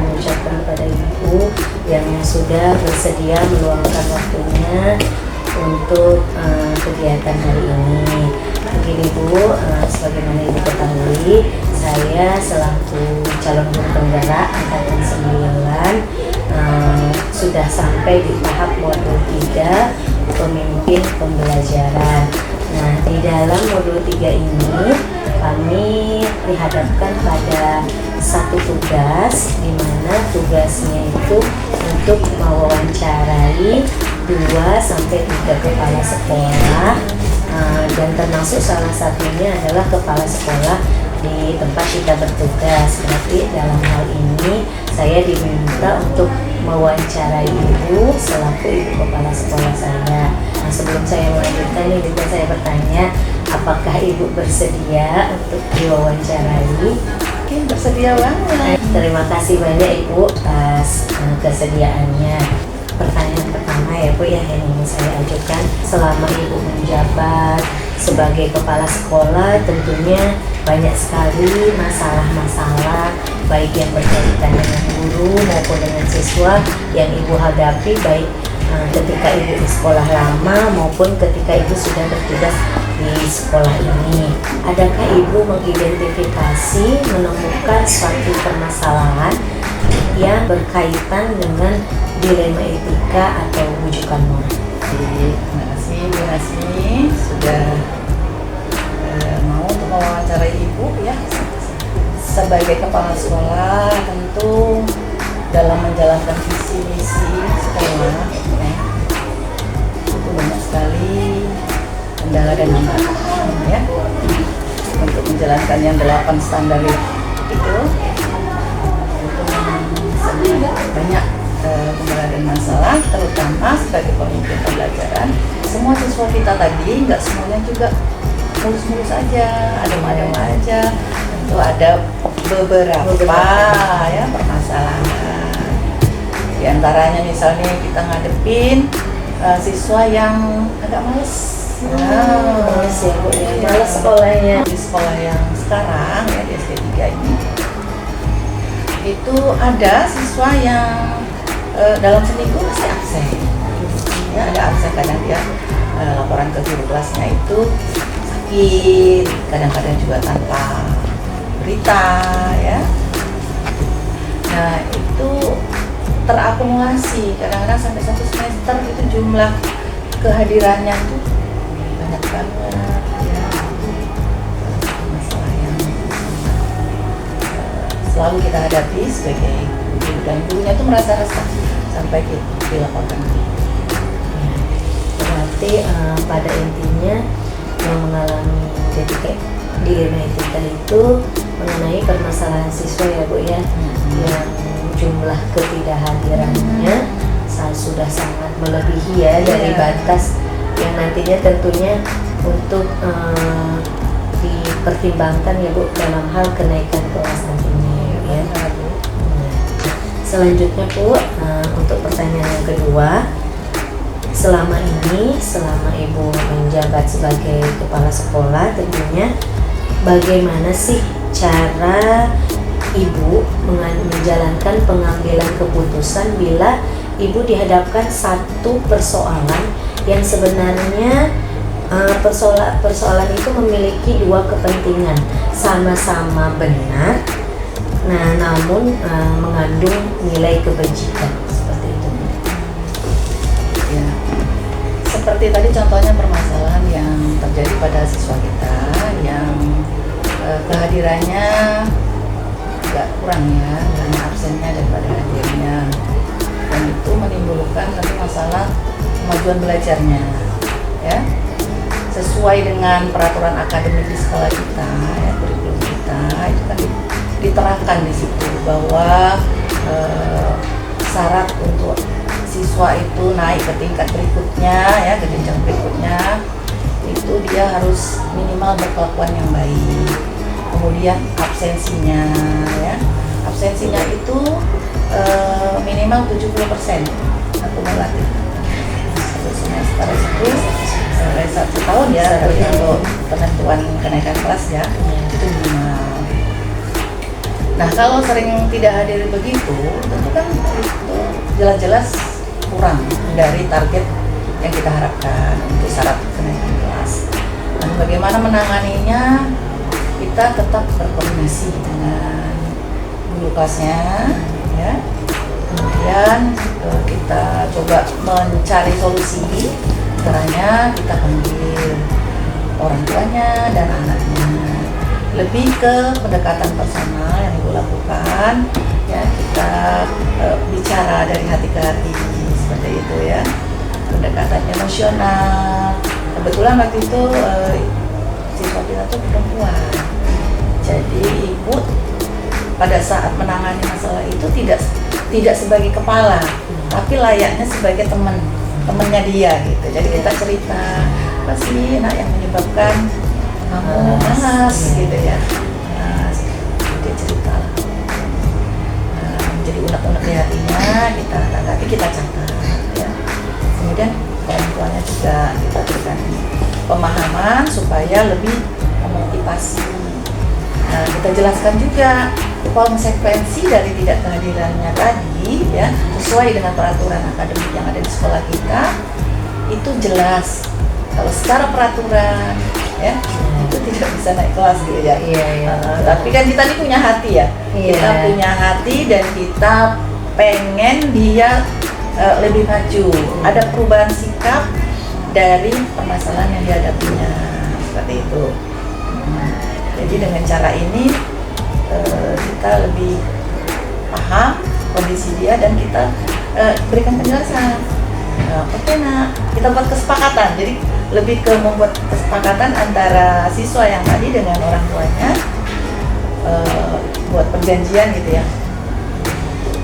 kami ucapkan kepada Ibu yang sudah bersedia meluangkan waktunya untuk kegiatan hari ini. Begini Bu, sebagaimana Ibu ketahui, saya selaku calon guru penggerak angkatan 9 sudah sampai di tahap modul 3 pemimpin pembelajaran. Nah, di dalam modul 3 ini kami dihadapkan pada satu tugas, di mana tugasnya itu untuk mewawancarai 2-3 kepala sekolah, dan termasuk salah satunya adalah kepala sekolah di tempat kita bertugas. Berarti dalam hal ini saya diminta untuk mewawancarai Ibu selaku Ibu kepala sekolah saya. Nah, sebelum saya melanjutkan ini juga saya bertanya, apakah Ibu bersedia untuk diwawancarai? Oke, bersedia banget. Terima kasih banyak Ibu atas kesediaannya. Pertanyaan pertama ya Bu ya, yang ingin saya ajukan, selama Ibu menjabat sebagai kepala sekolah tentunya banyak sekali masalah-masalah baik yang berkaitan dengan guru maupun dengan siswa yang Ibu hadapi, baik ketika Ibu di sekolah lama maupun ketika Ibu sudah bertugas di sekolah ini. Adakah Ibu mengidentifikasi, menemukan suatu permasalahan yang berkaitan dengan dilema etika atau rujukan moral? Terima kasih Bu Rasmi sudah mau untuk mewawancarai Ibu ya. Sebagai kepala sekolah tentu dalam menjalankan visi misi sekolah itu banyak sekali kendala dan hambatan ya untuk menjalankan yang 8 standar itu banyak kendala dan masalah, terutama sebagai pemimpin pembelajaran. Semua siswa kita tadi nggak semuanya juga mulus-mulus aja, adem-adem aja. Tentu ada beberapa ya permasalahan. Di antaranya misalnya kita ngadepin siswa yang agak males. Males ya Bu ya, males sekolahnya. Di sekolah yang sekarang ya di SD 3 ini itu ada siswa yang dalam seminggu masih absen. Ya, ada absen, kadang dia laporan ke guru kelasnya itu sakit, kadang-kadang juga tanpa berita ya. Nah, itu terakumulasi kadang-kadang sampai 1 semester itu jumlah kehadirannya tuh banyak banget ya. Masalah yang selalu kita hadapi sebagai guru, dan gurunya tuh merasa resah sampai dilaporkan. Berarti pada intinya yang mengalami dilema etika itu mengenai permasalahan siswa ya Bu ya, yang jumlah ketidakhadirannya sudah sangat melebihi ya dari batas yang nantinya tentunya untuk dipertimbangkan ya Bu dalam hal kenaikan kelas nantinya ya. Selanjutnya Bu, untuk pertanyaan yang kedua, selama Ibu menjabat sebagai kepala sekolah, tentunya bagaimana sih cara Ibu menjalankan pengambilan keputusan bila Ibu dihadapkan satu persoalan yang sebenarnya persoalan itu memiliki 2 kepentingan, sama-sama benar, namun mengandung nilai kebajikan seperti itu. Ya, seperti tadi contohnya permasalahan yang terjadi pada siswa kita yang kehadirannya agak kurang ya, karena absennya daripada hadirnya, dan itu menimbulkan nanti masalah kemajuan belajarnya ya, sesuai dengan peraturan akademik di sekolah kita ya, kurikulum kita itu kan diterangkan di situ bahwa syarat untuk siswa itu naik ke tingkat berikutnya ya, ke jenjang berikutnya itu dia harus minimal berkelakuan yang baik. Kemudian absensinya ya, absensinya itu minimal 70% akumulatif satu semester itu satu tahun ya, tapi untuk penentuan kenaikan kelas ya itu minimal. Nah, kalau sering tidak hadir begitu, tentu kan itu jelas-jelas kurang dari target yang kita harapkan untuk syarat kenaikan kelas. Nah, bagaimana menanganinya? Kita tetap berkoordinasi dengan guru kelasnya, ya. Kemudian kita coba mencari solusi, caranya kita panggil orang tuanya dan anaknya, lebih ke pendekatan personal yang Ibu lakukan, ya. Kita bicara dari hati ke hati seperti itu, ya, pendekatan emosional. Kebetulan waktu itu siswa kita tuh perempuan, jadi Ibu pada saat menangani masalah itu tidak sebagai kepala, tapi layaknya sebagai temennya dia gitu. Jadi kita cerita, apa sih nak yang menyebabkan kamu malas gitu ya. Nah, dia cerita lah. Jadi unek-unek di hatinya kita tanggapi, kita catat, ya. Kemudian orang tuanya juga kita berikan pemahaman supaya lebih memotivasi. Nah, kita jelaskan juga konsekuensi dari tidak kehadirannya tadi, ya, sesuai dengan peraturan akademik yang ada di sekolah kita itu jelas. Kalau secara peraturan, ya, itu tidak bisa naik kelas gitu ya. Tapi kan kita ini punya hati ya, kita punya hati dan kita pengen dia lebih maju. Ada perubahan sikap dari permasalahan yang dihadapinya, seperti itu. Jadi dengan cara ini kita lebih paham kondisi dia dan kita berikan penjelasan. Oke nak, kita buat kesepakatan. Jadi lebih ke membuat kesepakatan antara siswa yang tadi dengan orang tuanya, buat perjanjian gitu ya.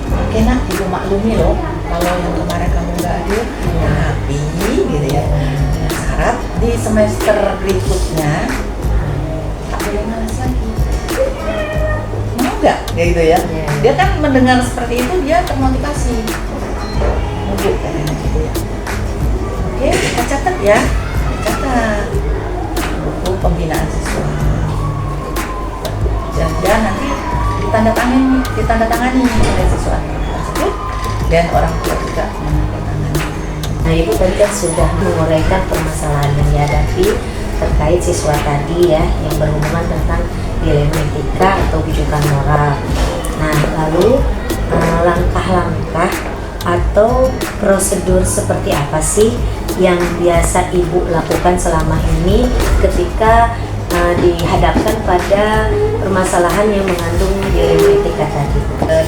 Oke nak, Ibu maklumi loh kalau yang kemarin kamu nggak hadir, tapi gitu ya, dengan syarat di semester berikutnya tak boleh malas lagi. Mau nggak? Ya gitu ya. Dia kan mendengar seperti itu, dia termotivasi. Nunggu kayaknya gitu ya. Oke, kita catat ya. Catat buku pembinaan siswa. Jangan nanti ditandatangani oleh siswa tersebut dan orang tua juga menandatangani. Nah, Ibu tadi kan sudah menguraikan permasalahan yang dihadapi terkait siswa tadi ya, yang berhubungan tentang dilema etika atau rujukan moral. Nah, lalu langkah-langkah atau prosedur seperti apa sih yang biasa Ibu lakukan selama ini ketika dihadapkan pada permasalahan yang mengandung dilema etika tadi?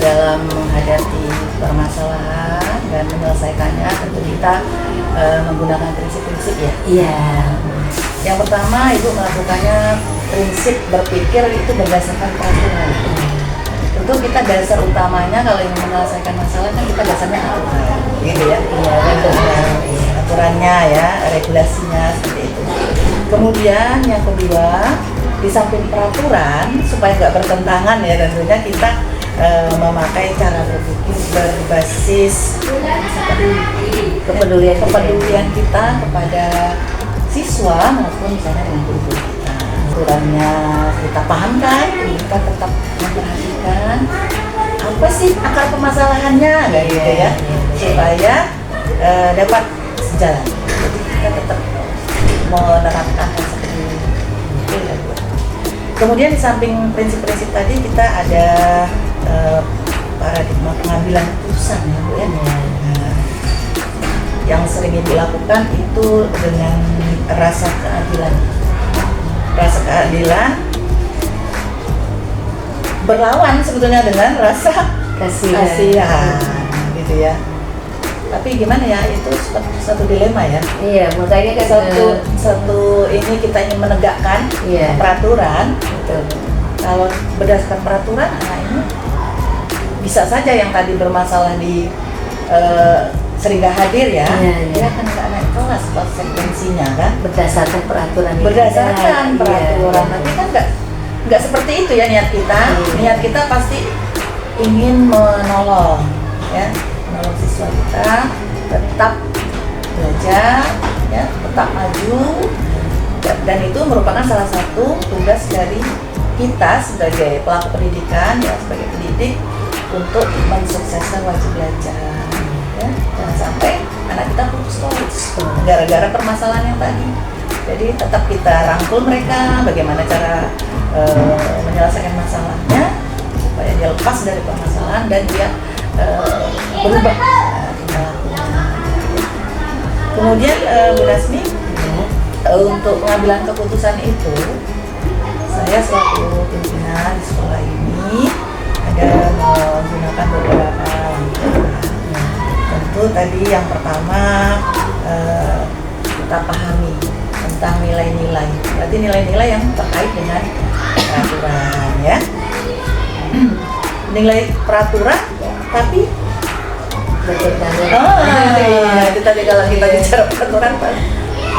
Dalam menghadapi permasalahan dan menyelesaikannya tentu kita menggunakan prinsip-prinsip ya. Iya. Yang pertama, Ibu melakukannya prinsip berpikir itu berdasarkan peraturan. Tentu kita dasar utamanya kalau ingin menyelesaikan masalah kan kita dasarnya aturan, gitu ya. Aturannya ya, regulasinya seperti itu. Kemudian yang kedua, di samping peraturan supaya nggak bertentangan ya, tentunya kita memakai cara berpikir berbasis kepedulian kita kepada siswa maupun misalnya dengan guru kita. Aturannya kita pahamkan, kita tetap memperhatikan apa sih akar permasalahannya, gitu ya, supaya dapat sejalan. Jadi kita tetap menerapkan seperti itu ya. Kemudian di samping prinsip-prinsip tadi kita ada paradigma pengambilan keputusan ya Bu ya. Nah, yang sering Ibu lakukan itu dengan rasa keadilan. Rasa keadilan berlawan sebetulnya dengan rasa kasihan gitu ya. Tapi gimana ya, itu satu dilema ya. Iya, makanya kan satu ini kita ingin menegakkan peraturan. Betul. Kalau berdasarkan peraturan, nah ini bisa saja yang tadi bermasalah di sering nggak hadir ya, dia akan nggak naik kelas konsekuensinya kan. Berdasarkan peraturan. Tapi kan nggak seperti itu ya niat kita. Niat kita pasti ingin menolong ya, menolong siswa kita tetap belajar ya, tetap maju dan itu merupakan salah satu tugas dari kita sebagai pelaku pendidikan, ya, sebagai pendidik, untuk mensukseskan wajib belajar, ya. Jangan sampai anak kita putus sekolah gara-gara permasalahan yang tadi. Jadi tetap kita rangkul mereka bagaimana cara menyelesaikan masalahnya supaya dia lepas dari permasalahan dan dia berubah perilakunya. Kemudian Bu Dasmi, untuk pengambilan keputusan itu, saya selaku pimpinan di sekolah ini ada menggunakan beberapa langkah. Tentu tadi yang pertama kita pahami tentang nilai-nilai. Berarti nilai-nilai yang terkait dengan peraturan, ya. Nilai peraturan tapi bertentangan. Itu tadi kalau kita bicara peraturan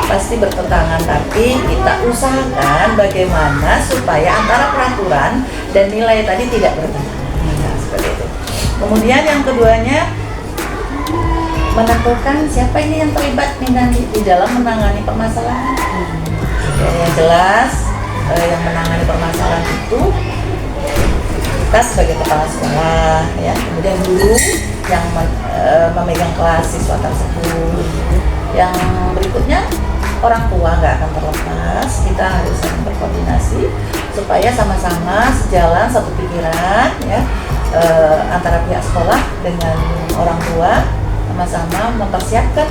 pasti bertentangan, tapi kita usahakan bagaimana supaya antara peraturan dan nilai tadi tidak bertentangan. Nah, seperti itu. Kemudian yang keduanya, menentukan siapa ini yang terlibat di dalam menangani permasalahan. Yang jelas yang menangani permasalahan itu kita sebagai kepala sekolah, ya. Kemudian guru yang memegang kelas siswa tersebut. Yang berikutnya, orang tua nggak akan terlepas. Kita harus saling berkoordinasi supaya sama-sama sejalan, satu pikiran, ya, antara pihak sekolah dengan orang tua, sama-sama mempersiapkan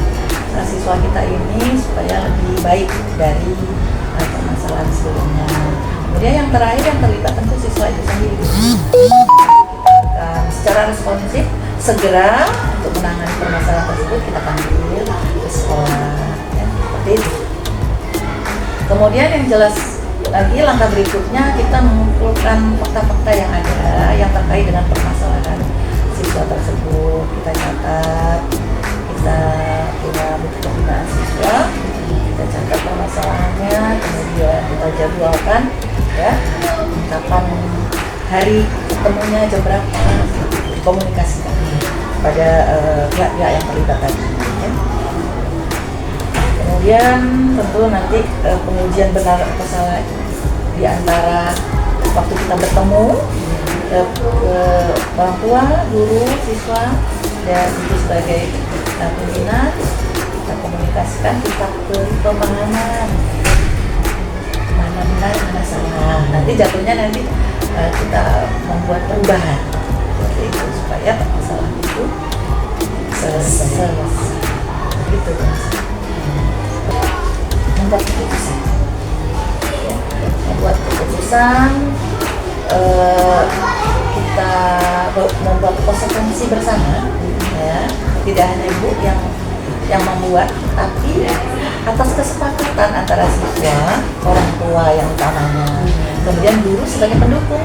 siswa kita ini supaya lebih baik dari permasalahan sebelumnya. Kemudian yang terakhir yang terlibat tentu siswa itu sendiri. Kita akan secara responsif segera untuk menangani permasalahan tersebut, kita panggil ke sekolah, ya, seperti itu. Kemudian yang jelas lagi, langkah berikutnya kita mengumpulkan fakta-fakta yang ada yang terkait dengan permasalahan siswa tersebut. Kita catat, kita punya buku pembinaan siswa, kita catat permasalahannya, kemudian kita jadwalkan, ya, kapan hari ketemunya, jam berapa, dikomunikasikan pada pihak-pihak yang terlibat tadi, ya. Kemudian tentu nanti pengujian benar atau salah di antara waktu kita bertemu orang tua, guru, siswa, dan itu sebagai pimpinan, kita komunikasikan, kita beri pemahaman mana benar, mana salah. Nanti jatuhnya nanti kita membuat perubahan seperti itu supaya permasalahan itu selesai. Gitu, Mas. Membuat keputusan, ya, membuat keputusan, kita membuat konsekuensi bersama, ya. Tidak hanya ibu yang membuat, tapi atas kesepakatan antara siswa, orang tua yang utamanya, kemudian guru sebagai pendukung,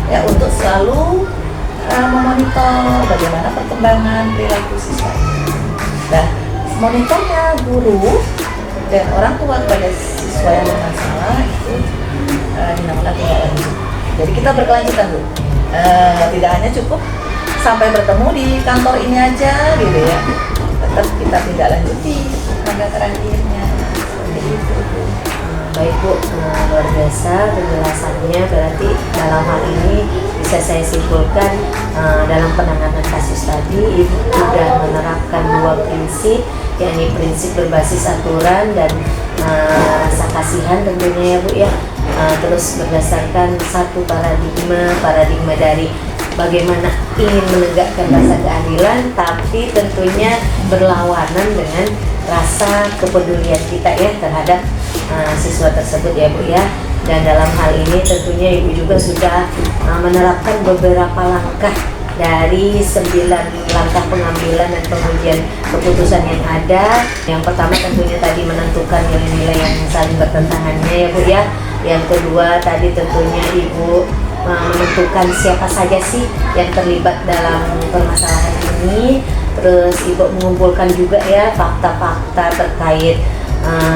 ya, untuk selalu memonitor bagaimana perkembangan perilaku siswa. Nah, monitornya guru dan orang tua kepada siswa yang bermasalah itu dinamakan tindak lanjut. Jadi kita berkelanjutan, Bu. Tidak hanya cukup sampai bertemu di kantor ini aja, gitu, ya. Tetap kita tindak lanjuti langkah terakhirnya. Seperti itu, Bu. Baik, Bu, luar biasa penjelasannya. Berarti dalam hal ini bisa saya simpulkan, dalam penanganan kasus tadi Ibu sudah menerapkan dua prinsip, yakni prinsip berbasis aturan dan rasa kasihan tentunya, ya, Bu, ya. Terus berdasarkan satu paradigma dari bagaimana ingin menegakkan rasa keadilan, tapi tentunya berlawanan dengan rasa kepedulian kita, ya, terhadap siswa tersebut, ya, Bu, ya. Dan dalam hal ini tentunya Ibu juga sudah menerapkan beberapa langkah dari 9 langkah pengambilan dan pengujian keputusan yang ada. Yang pertama tentunya tadi menentukan nilai-nilai yang saling bertentangannya, ya, Bu, ya. Yang kedua tadi tentunya Ibu menentukan siapa saja sih yang terlibat dalam permasalahan ini. Terus Ibu mengumpulkan juga, ya, fakta-fakta terkait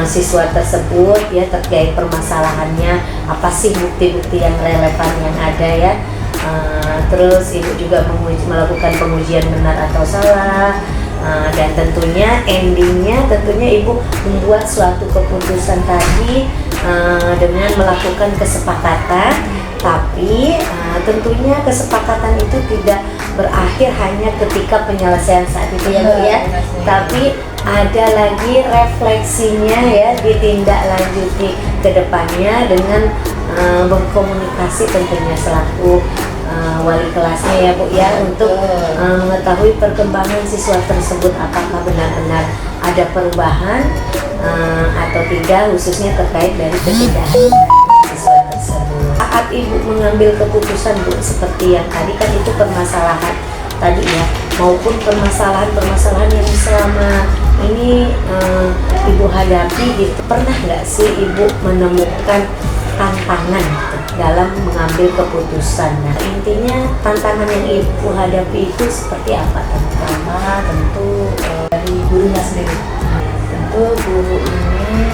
siswa tersebut, ya, terkait permasalahannya, apa sih bukti-bukti yang relevan yang ada, ya. Terus Ibu juga melakukan pengujian benar atau salah, Dan tentunya endingnya tentunya ibu membuat suatu keputusan tadi dengan melakukan kesepakatan, tapi tentunya kesepakatan itu tidak berakhir hanya ketika penyelesaian saat itu ya Bu ya, tapi ada lagi refleksinya ya, ditindaklanjuti ke depannya dengan berkomunikasi tentunya selaku wali kelasnya ya Bu ya, untuk mengetahui perkembangan siswa tersebut apakah benar-benar ada perubahan atau tidak, khususnya terkait dari ketidakhadiran siswa tersebut. Saat ibu mengambil keputusan Bu, seperti yang tadi kan itu permasalahan tadi ya, maupun permasalahan yang selama ini ibu hadapi gitu, pernah nggak sih ibu menemukan tantangan gitu dalam mengambil keputusan? Nah, intinya tantangan yang ibu hadapi itu seperti apa? Pertama tentu dari gurunya sendiri. Tentu guru ini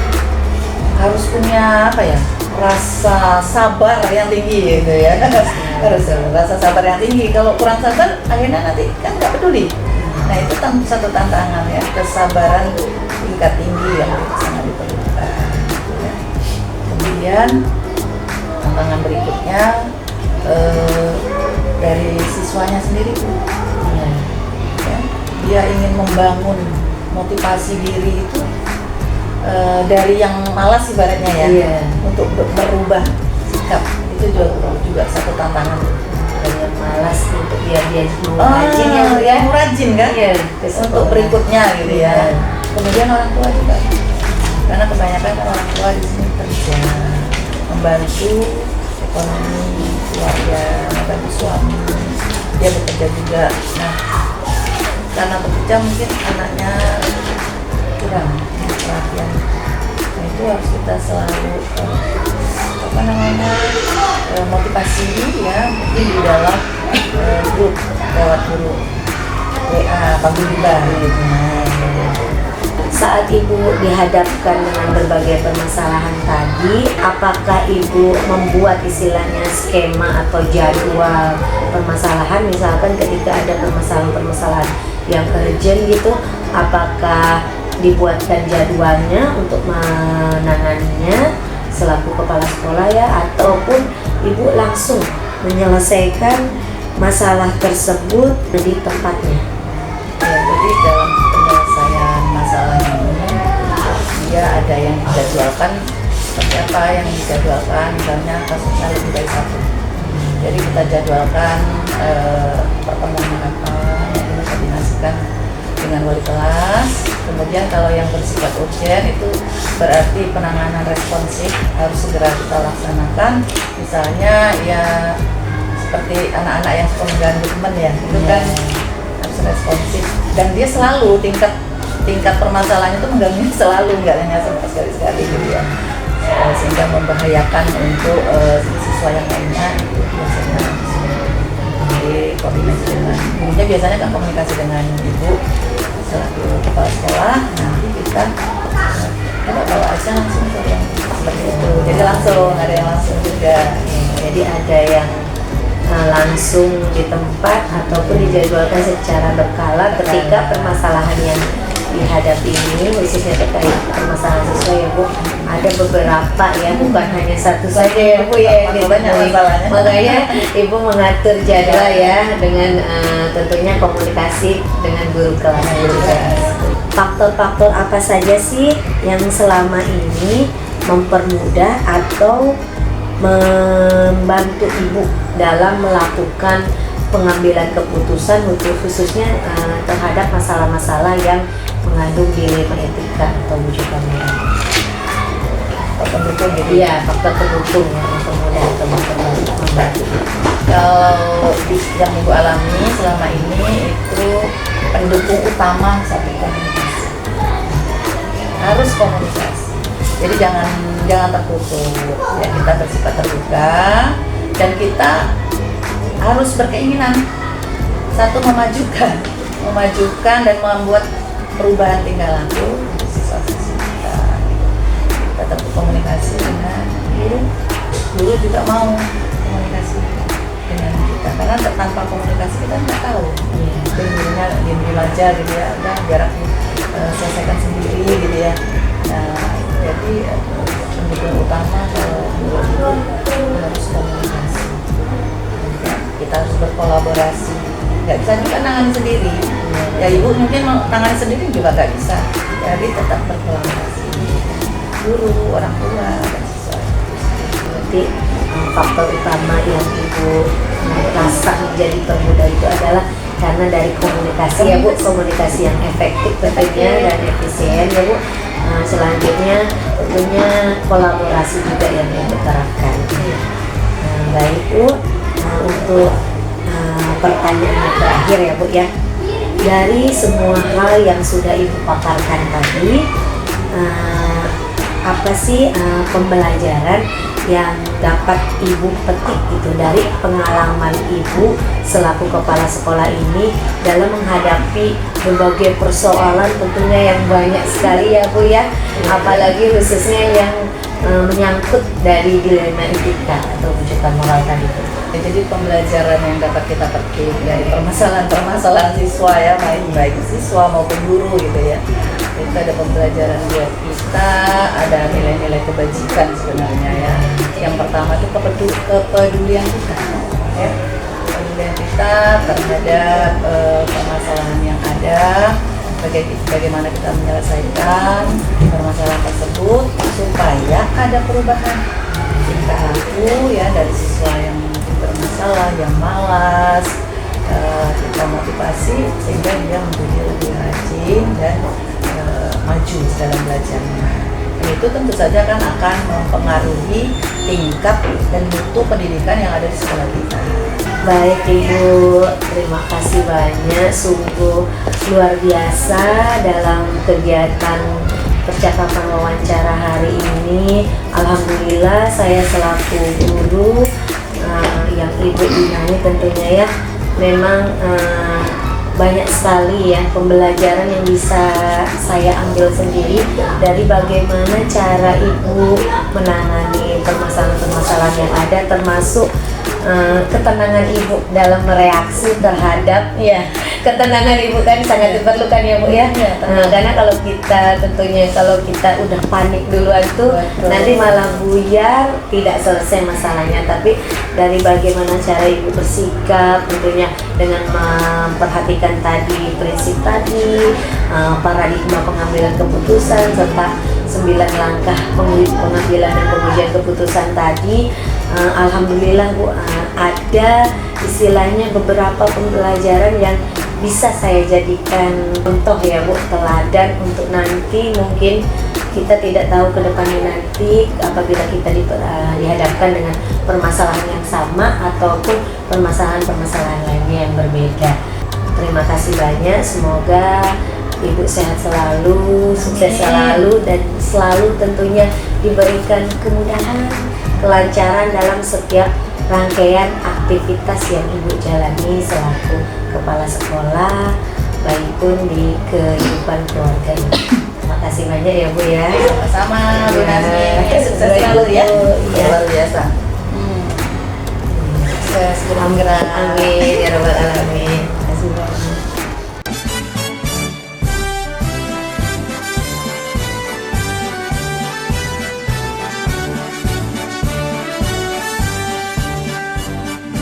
harus punya apa ya, rasa sabar yang tinggi gitu ya. Harus rasa sabar yang tinggi. Kalau kurang sabar akhirnya nanti kan nggak peduli. Nah itu satu tantangan ya, kesabaran tingkat tinggi yang sangat diperlukan. Kemudian tantangan berikutnya dari siswanya sendiri ya, dia ingin membangun motivasi diri itu dari yang malas ibaratnya ya, untuk berubah sikap, itu juga satu tantangan. Dari yang malas untuk dia mau rajin ya, mau rajin kan untuk berikutnya gitu ya. Kemudian orang tua juga, karena kebanyakan kan orang tua di sini kerja, membantu ekonomi keluarga, membantu suami, dia bekerja juga. Nah, karena bekerja mungkin anaknya kurang perhatian. Nah itu harus kita selalu motivasi ya, mungkin di dalam grup lewat guru WA, paguyuban gitu. Saat ibu dihadapkan dengan berbagai permasalahan tadi, apakah ibu membuat istilahnya skema atau jadwal permasalahan? Misalkan ketika ada permasalahan-permasalahan yang urgent gitu, apakah dibuatkan jadwalnya untuk menanganinya selaku kepala sekolah ya, ataupun ibu langsung menyelesaikan masalah tersebut di tempatnya? Ya, jadi dalam penyelesaian masalahnya ini dia ada yang dijadwalkan, seperti apa yang dijadwalkan, misalnya kasusnya lebih dari satu, jadi kita jadwalkan pertemuan apa yang kita koordinasikan dengan wali kelas. Kemudian kalau yang bersifat urgent itu berarti penanganan responsif harus segera kita laksanakan. Misalnya ya seperti anak-anak yang suka mengganggu teman ya, itu kan harus responsif, dan dia selalu tingkat permasalahannya itu mengganggu selalu, nggak hanya sekali-sekali gitu ya, sehingga membahayakan untuk siswa yang lainnya. Itu biasanya di koordinasi dengan gurunya, biasanya kan komunikasi dengan ibu selaku kepala sekolah, nanti kita coba bawa aja langsung ke yang seperti itu, jadi langsung ada yang langsung juga. Jadi ada yang langsung di tempat ataupun dijadwalkan secara berkala ketika permasalahan yang dihadapi ini, khususnya terkait permasalahan siswa ya Bu, ada beberapa ya, bukan hanya satu saja ya Bu ya, makanya Ibu mengatur jadwal ya dengan tentunya komunikasi dengan guru kelas. Faktor-faktor apa saja sih yang selama ini mempermudah atau membantu Ibu dalam melakukan pengambilan keputusan khususnya terhadap masalah-masalah yang mengandung dilema etika atau wujud kamera? Faktor pendukung gitu. Iya, faktor pendukung yang mempermudah atau membantu. Kalau yang Ibu alami selama ini itu pendukung utama satu komunikasi. Harus komunikasi. Jadi jangan tertutup. Ya, kita bersifat terbuka dan kita harus berkeinginan satu memajukan dan membuat perubahan tingkah laku siswa-siswa kita. Kita tetap komunikasi dengan guru juga mau komunikasi dengan kita, karena tanpa komunikasi kita nggak tahu mungkin gurunya diem aja gitu ya, udah biar aku selesaikan sendiri gitu ya. Nah, jadi pendukung utama kalau guru itu harus komunikasi. Kita harus berkolaborasi, nggak bisa juga nangani sendiri. Ya ibu mungkin tangani sendiri juga nggak bisa, jadi tetap berkolaborasi. Guru, orang tua, dan siswa. Berarti faktor utama yang ibu rasa menjadi permudah itu adalah karena dari komunikasi ya Bu, komunikasi yang efektif tentunya dan efisien ya Bu. Selanjutnya tentunya kolaborasi juga yang ibu terapkan. Baik Bu, untuk pertanyaan yang terakhir ya Bu ya, dari semua hal yang sudah ibu paparkan tadi, apa sih pembelajaran yang dapat ibu petik gitu dari pengalaman ibu selaku kepala sekolah ini dalam menghadapi berbagai persoalan tentunya yang banyak sekali ya Bu ya, apalagi khususnya yang menyangkut dari dilema etika atau rujukan moral tadi itu. Ya, jadi pembelajaran yang dapat kita petik dari permasalahan siswa ya, baik siswa maupun guru gitu ya, itu ada pembelajaran buat kita, ada nilai-nilai kebajikan sebenarnya ya. Yang pertama itu kepedulian kita ya, kepedulian kita terhadap permasalahan yang ada, bagaimana kita menyelesaikan permasalahan tersebut supaya ada perubahan tingkah laku ya dari siswa yang bermasalah, yang malas, kita motivasi sehingga dia menjadi lebih rajin dan maju dalam belajarnya. Dan itu tentu saja kan akan mempengaruhi tingkat dan mutu pendidikan yang ada di sekolah kita. Baik Ibu, terima kasih banyak, sungguh luar biasa dalam kegiatan percakapan wawancara hari ini. Alhamdulillah saya selaku guru yang Ibu binai tentunya ya, memang banyak sekali ya pembelajaran yang bisa saya ambil sendiri dari bagaimana cara Ibu menangani permasalahan-permasalahan yang ada, termasuk ketenangan Ibu dalam mereaksi terhadap ya, ketenangan Ibu kan sangat diperlukan ya Bu ya, karena kalau kita tentunya kalau kita udah panik duluan tuh nanti malah buyar, tidak selesai masalahnya. Tapi dari bagaimana cara Ibu bersikap tentunya dengan memperhatikan tadi prinsip tadi, paradigma pengambilan keputusan serta 9 langkah pengambilan dan pengujian keputusan tadi, alhamdulillah Bu, ada istilahnya beberapa pembelajaran yang bisa saya jadikan contoh ya Bu, teladan untuk nanti mungkin kita tidak tahu ke depannya nanti apabila kita dihadapkan dengan permasalahan yang sama ataupun permasalahan-permasalahan lainnya yang berbeda. Terima kasih banyak, semoga Ibu sehat selalu, sukses selalu, dan selalu tentunya diberikan kemudahan, kelancaran dalam setiap rangkaian aktivitas yang Ibu jalani selaku kepala sekolah, baik pun di kehidupan keluarga Ibu. Terima kasih banyak ya Bu ya. Sama-sama Bu Nazmi, sukses selalu ya, luar biasa. Sukses gerak-gerak. Amin ya rabbal alamin. Terima kasih banyak.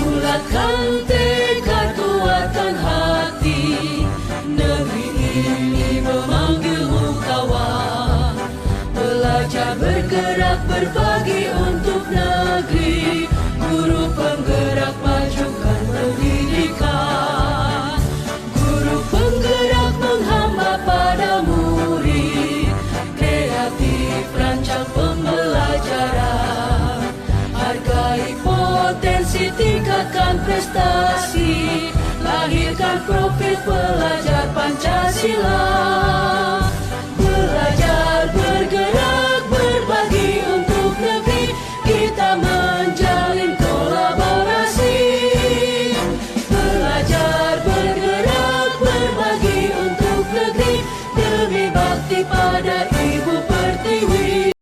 Bulatkan tekad, kuatkan hati, negeri ini memanggilmu kawan. Belajar bergerak berbagi untuk negeri, guru penggerak majukan pendidikan. Guru penggerak menghamba pada murid, kreatif rancang pembelajaran. Hargai potensi, tingkatkan prestasi, lahirkan profil pelajar Pancasila. Belajar bergerak berbagi untuk negeri, kita menjalin kolaborasi. Belajar bergerak berbagi untuk negeri, demi bakti pada Ibu Pertiwi.